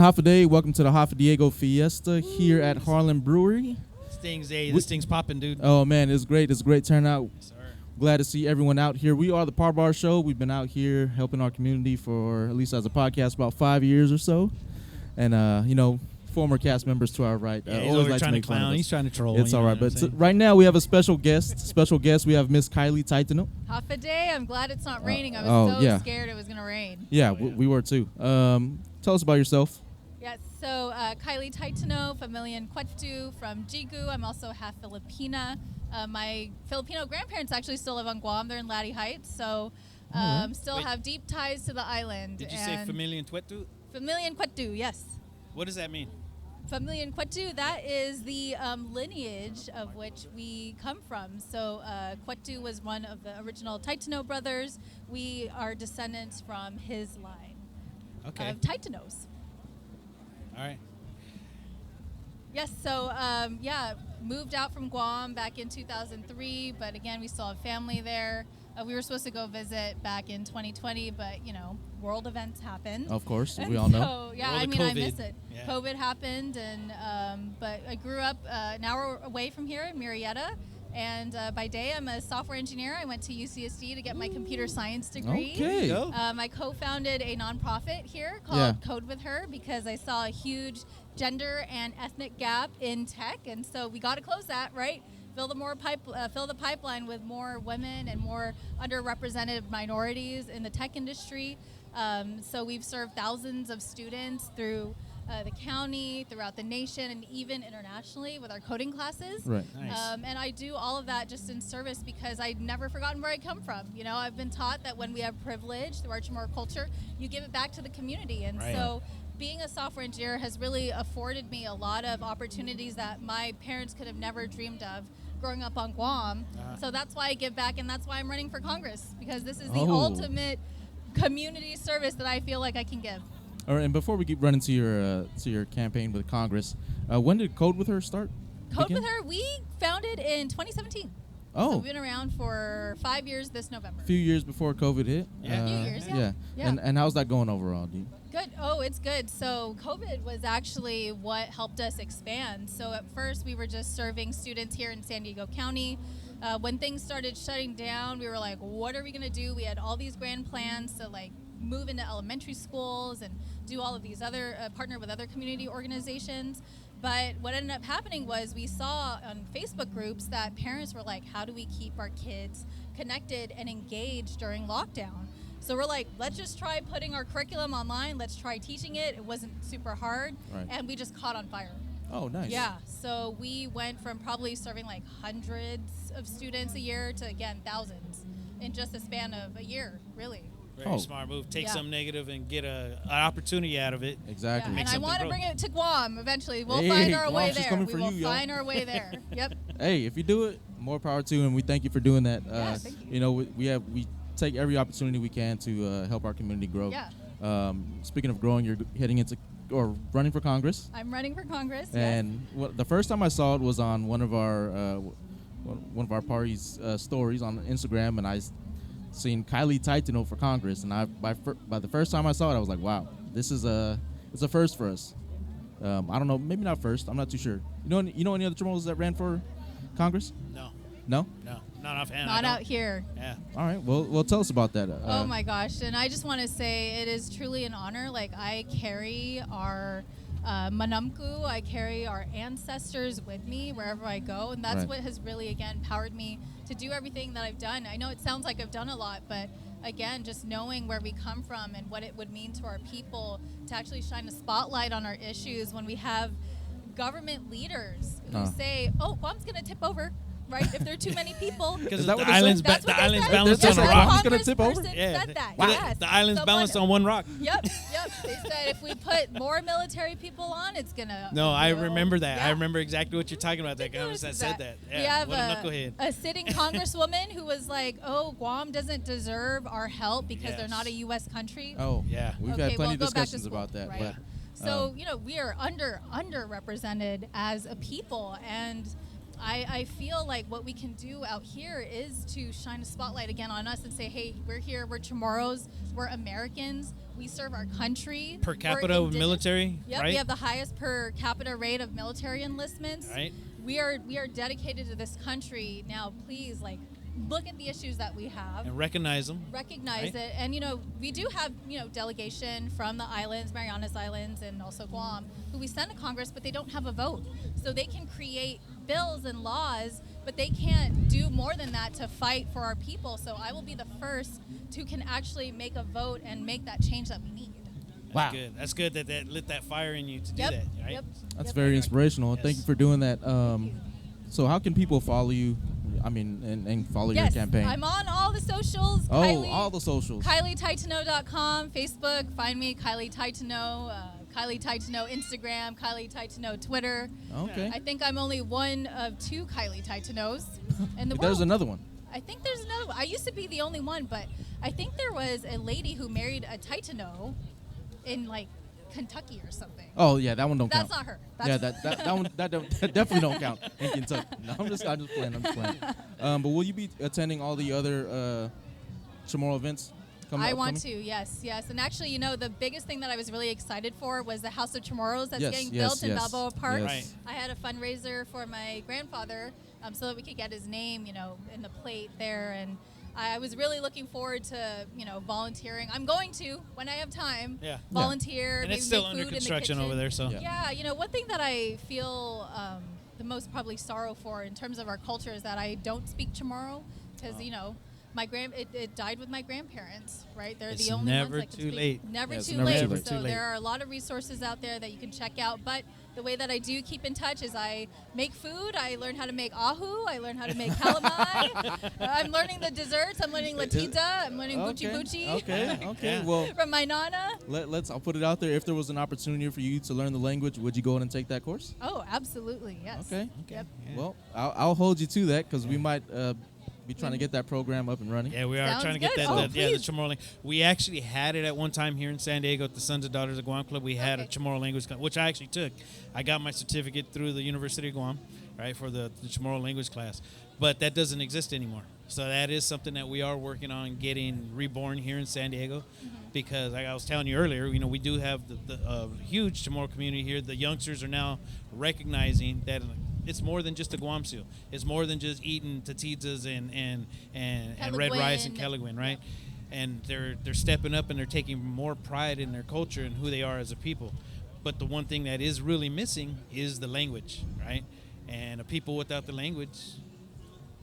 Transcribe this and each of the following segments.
Hafa Day, welcome to the Hafa Diego Fiesta here at Harlem Brewery. This thing's popping, dude. Oh man, it's great. It's a great turnout. Yes, sir. Glad to see everyone out here. We are the Parbar Show. We've been out here helping our community for, at least as a podcast, about 5 years or so. And former cast members to our right. Yeah, he's always over like to trying to make fun of clown. us. He's trying to troll. It's all right. But what I'm saying? right now we have a special guest. We have Miss Kylie Taitano. Hafa Day. I'm glad it's not raining. I was yeah. scared it was going to rain. Yeah, Oh, yeah. we were too. Tell us about yourself. Yes, so Kylie Taitano, Familian Kwetu from Jigu. I'm also half Filipina. My Filipino grandparents actually still live on Guam. They're in Laddie Heights, so still Wait. have deep ties to the island. Did you say Familian Twetu? Familian Kwetu, yes. What does that mean? Familian Kwetu, that is the lineage of which we come from. So Kwetu was one of the original Taitano brothers. We are descendants from his line of Taitanos. All right. Yes, so moved out from Guam back in 2003, but again, we still have family there. We were supposed to go visit back in 2020, but world events happened. Of course, And we all know. So yeah, World I of mean, I COVID. miss it. Yeah. COVID happened, and but I grew up an hour away from here in Murrieta. And by day, I'm a software engineer. I went to UCSD to get my computer science degree. Okay. Go. I co-founded a nonprofit here called Code with Her because I saw a huge gender and ethnic gap in tech, and so we got to close that, right? Fill the pipeline with more women and more underrepresented minorities in the tech industry. So we've served thousands of students through the county, throughout the nation, and even internationally with our coding classes. Right. Nice. And I do all of that just in service because I'd never forgotten where I come from. I've been taught that when we have privilege through our Chamorro culture, you give it back to the community. And Right. so being a software engineer has really afforded me a lot of opportunities that my parents could have never dreamed of growing up on Guam. So that's why I give back, and that's why I'm running for Congress, because this is the ultimate community service that I feel like I can give. All right, and before we keep running to your campaign with Congress, when did Code with Her start? Code Begin? with Her, we founded in 2017. Oh, So we've been around for 5 years this November. a few years before COVID hit. Yeah. A few years, yeah. Yeah. And how's that going overall, dude? Good. Oh, it's good. So COVID was actually what helped us expand. So at first we were just serving students here in San Diego County. When things started shutting down, we were like, what are we going to do? We had all these grand plans to move into elementary schools and do all of these other, partner with other community organizations. But what ended up happening was we saw on Facebook groups that parents were like, how do we keep our kids connected and engaged during lockdown? So we're like, let's just try putting our curriculum online. Let's try teaching it. It wasn't super hard. Right. And we just caught on fire. Oh, nice. Yeah. So we went from probably serving hundreds of students a year to, again, thousands in just a span of a year, really. Very smart move. Take Yeah. something negative and get an opportunity out of it. Exactly. Yeah. And I something want to grow. bring it to Guam eventually. We'll Hey, find our Guam, way she's there. coming We for will you, yo. find our way there. Yep. Hey, if you do it, more power to you, and we thank you for doing that. Yeah, thank you. We take every opportunity we can to help our community grow. Yeah. Speaking of growing, you're heading into or running for Congress. I'm running for Congress. And the first time I saw it was on one of our party's stories on Instagram, and I seen Kylie Taitano for Congress, and by the first time I saw it, I was like, wow, it's a first for us. I don't know, maybe not first. I'm not too sure. You know any other Chamorros that ran for Congress? No, No. not offhand. Not out here. Yeah. All right. Well, tell us about that. Oh my gosh. And I just want to say it is truly an honor. I carry our manamku, I carry our ancestors with me wherever I go. And that's Right. what has really, again, powered me to do everything that I've done. I know it sounds like I've done a lot, but again, just knowing where we come from and what it would mean to our people to actually shine a spotlight on our issues when we have government leaders who say, oh, Guam's going to tip over. Right, if there are too many people. Because Is that the what they island's said? That's what they island's said. balanced That's on a what rock. It's gonna tip over? Said that. Wow. Yes. The island's Someone- balanced on one rock. Yep. They said if we put more military people on, it's gonna. No, I remember that. Yeah. I remember exactly what you're talking about. That guy Ridiculous that is said that. We Yeah, have what a knucklehead. a sitting congresswoman who was like, "Oh, Guam doesn't deserve our help because they're Yes. not a U.S. country." Oh, Yeah. We've Okay, had plenty well, of go back to discussions school, about that. right. But So we are underrepresented as a people, and I feel like what we can do out here is to shine a spotlight again on us and say, hey, we're here, we're Chamorros, we're Americans. We serve our country. Per We're capita of indigenous. military, Yep, right? we have the highest per capita rate of military enlistments. Right. We are dedicated to this country. Now, please, like, look at the issues that we have. And recognize them. Recognize Right. it. And, we do have, delegation from the islands, Marianas Islands, and also Guam, who we send to Congress, but they don't have a vote. So they can create bills and laws, but they can't do more than that to fight for our people. So I will be the first who can actually make a vote and make that change that we need. Wow. Good. That's good that lit that fire in you to do Yep. that, right? Yep. That's Yep. very inspirational. Yes. Thank you for doing that. you. So how can people follow you? I mean, and follow Yes, your campaign? I'm on all the socials. Oh, Kylie, all the socials. KylieTaitano.com, Facebook, find me, Kylie Taitano, Kylie Taitano Instagram, Kylie Taitano Twitter. Okay. I think I'm only one of 2 Kylie Taitanos in the world. There's another one. I think there's another one. I used to be the only one, but I think there was a lady who married a Taitano in like Kentucky or something. Oh yeah, that one don't That's count. not her. Yeah, That's that one that definitely don't count in Kentucky. No, I'm just playing. But will you be attending all the other Chamorro events? I want to, yes. And actually, the biggest thing that I was really excited for was the House of Chamorros that's Yes, getting yes, built in yes, Balboa Park. yes. Right. I had a fundraiser for my grandfather so that we could get his name, in the plate there. And I was really looking forward to, volunteering. I'm going to, when I have time, Yeah. volunteer. And maybe it's still make under food in the construction over kitchen. there, so. Yeah, one thing that I feel the most probably sorrow for in terms of our culture is that I don't speak Chamorro because, it died with my grandparents, right? They're It's the only never ones that can too speak. late. Never Yes, too never late. too late. So Too late. there are a lot of resources out there that you can check out. But the way that I do keep in touch is I make food. I learn how to make ahu. I learn how to make calamai. I'm learning the desserts. I'm learning latita. I'm learning buchi buchi Okay. Yeah. Well, from my nana. I'll put it out there. If there was an opportunity for you to learn the language, would you go in and take that course? Oh, absolutely, yes. Okay. Yep. Yeah. Well, I'll hold you to that because we might be trying to get that program up and running. Yeah, we are Sounds trying to get good. that. Oh, the please. Chamorro language. We actually had it at one time here in San Diego at the Sons and Daughters of Guam Club. We had a Okay. Chamorro language class, which I actually took. I got my certificate through the University of Guam, right, for the Chamorro language class. But that doesn't exist anymore. So that is something that we are working on getting reborn here in San Diego. Because like I was telling you earlier, we do have the huge Chamorro community here. The youngsters are now recognizing that it's more than just a Guam seal. It's more than just eating taquitos and red rice and Kelaguen, right? And they're stepping up and they're taking more pride in their culture and who they are as a people. But the one thing that is really missing is the language, right? And a people without the language,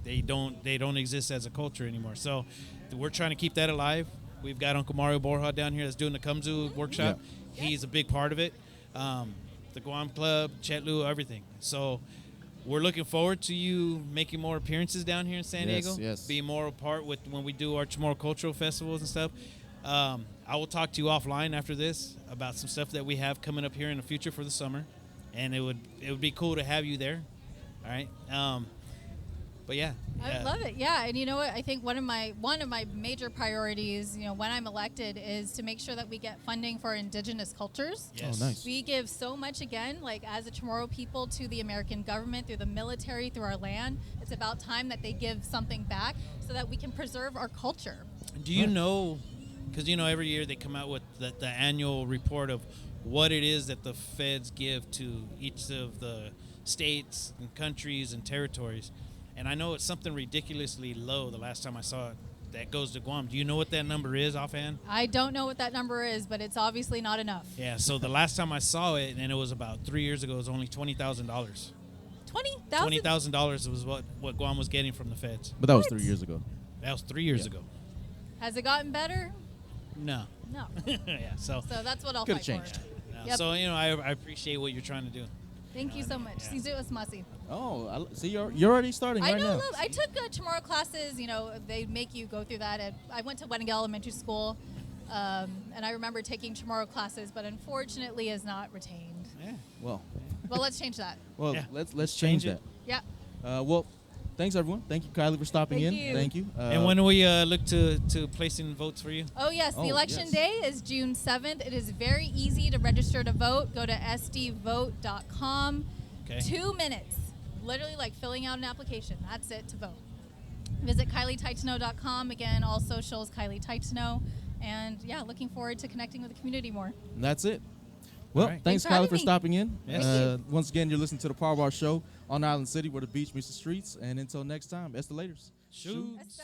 they don't exist as a culture anymore. So we're trying to keep that alive. We've got Uncle Mario Borja down here that's doing the Kumzu workshop. Yeah. He's a big part of it. The Guam Club, Chetlu, everything. So we're looking forward to you making more appearances down here in San Yes, Diego. yes. Being more a part with when we do our Chamorro cultural festivals and stuff. I will talk to you offline after this about some stuff that we have coming up here in the future for the summer, and it would be cool to have you there. All right. But yeah, I love it. Yeah, and you know what? I think one of my major priorities, when I'm elected, is to make sure that we get funding for indigenous cultures. Yes. Oh, nice. We give so much again, like as a Chamorro people, to the American government, through the military, through our land. It's about time that they give something back so that we can preserve our culture. Do you know? Because every year they come out with the annual report of what it is that the feds give to each of the states and countries and territories. And I know it's something ridiculously low the last time I saw it that goes to Guam. Do you know what that number is offhand? I don't know what that number is, but it's obviously not enough. Yeah, so the last time I saw it, and it was about 3 years ago, it was only $20,000. $20,000? $20,000 was what Guam was getting from the feds. But that was What? 3 years ago. That was 3 years Yeah. ago. Has it gotten better? No. No. Yeah, so So that's what I'll Could've fight changed. for. no. Yep. So I appreciate what you're trying to do. Thank you so much. Yeah. Since it was Masi. Oh, see, you're already starting I right know. now. I took Chamorro classes. They make you go through that. I went to Wendigo Elementary School, and I remember taking Chamorro classes, but unfortunately is not retained. Yeah. Well, Well, let's change that. Yeah. let's change Change that. it. Yeah. Well, thanks everyone. Thank you, Kylie, for stopping Thank in. you. Thank you. And when do we look to placing votes for you? Oh, yes. Oh, The election yes. day is June 7th. It is very easy to register to vote. Go to sdvote.com. Okay. 2 minutes. Literally like filling out an application. That's it to vote. Visit KylieTaitano.com. Again, all socials, Kylie Taitano. And yeah, looking forward to connecting with the community more. And that's it. Well, All right. thanks, Thanks for Kylie, having for me. stopping in. Yes. Once again, you're listening to the Parbar Show on Island City, where the beach meets the streets. And until next time, laters. Shoot. Esta.